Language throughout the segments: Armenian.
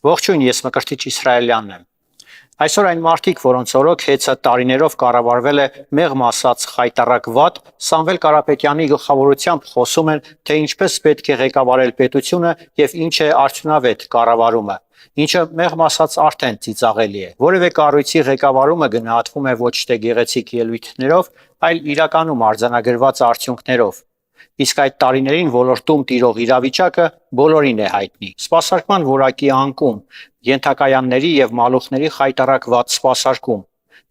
Ողջույն, ես Մկրտիչ Իսրայելյանն եմ։ Այսօր այն մարդիկ, որոնց օրոք հեծը տարիներով կառավարվել է մեղմ ասած խայտառակ վատ, Սամվել Կարապետյանի գլխավորությամբ խոսում են, թե ինչպես պետք է ղեկավարել պետությունը եւ ինչ է արդյունավետ կառավարումը, ինչը մեղմ ասած արդեն ծիծաղելի է։ Որևէ կառույցի ղեկավարումը գնահատվում է ոչ թե գեղեցիկ ելույթներով, այլ իրականում արձանագրված արդյունքներով։ Իսկ այդ տարիներին ոլորտում տիրող իրավիճակը բոլորին է հայտնի։ Սպասարկման որակի անկում, ենթակայանների եւ մալուխների խայտառակ վատ սպասարկում,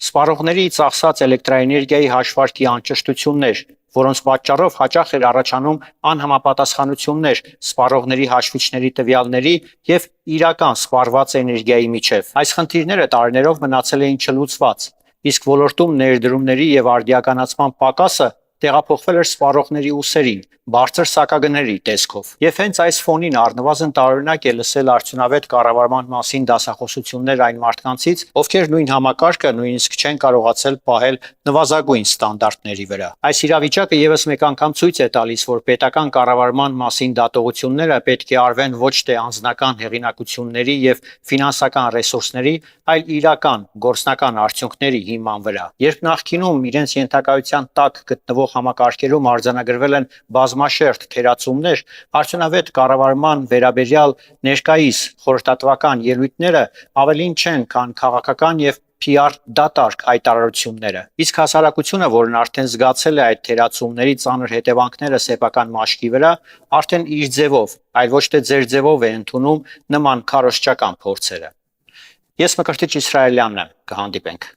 սպառողների ծախսած էլեկտրաէներգիայի հաշվարկի անճշտություններ, որոնց պատճառով հաճախ էր առաջանում անհամապատասխանություններ սպառողների հաշվիչների տվյալների եւ իրական սպառված էներգիայի միջև։ Այս խնդիրները տարիներով մնացել էին չլուծված, իսկ ոլորտում ներդրումների եւ արդիականացման պակասը տեղափոխվել էր սպառողների ուսերին, բարձր սակագների տեսքով։ Եվ հենց այս ֆոնին առնվազն տարօրինակ է լսել արդյունավետ կառավարման մասին դասախոսություններ այն մարդկանցից, ովքեր նույն համակարգը նույնիսկ չեն կարողացել պահել նվազագույն ստանդարտների վրա։ Այս իրավիճակը եւս մեկ անգամ ցույց է տալիս, որ պետական կառավարման մասին դատողությունները պետք է արվեն ոչ թե անձնական հեղինակությունների եւ ֆինանսական ռեսուրսների, այլ իրական գործնական արդյունքների հիման վրա։ Երբ նախկինում իրենց ենթակայության տակ գտնվող համակարգերում արձանագրվել են բազմաշերտ թերացումներ, արդյունավետ կառավարման վերաբերյալ ներկայիս խորհրդատվական ելույթները ավելին չեն, քան քաղաքական եւ PR դատարկ հայտարարությունները։ Իսկ հասարակությունը, որն արդեն զգացել է այդ թերացումների ծանր հետևանքները սեփական մաշկի վրա, արդեն իր ձևով, այլ ոչ թե ձեր ձևով է ընդունում նման քարոզչական փորձերը։ Ես Մկրտիչ Իսրայելյանն եմ, կհանդիպենք։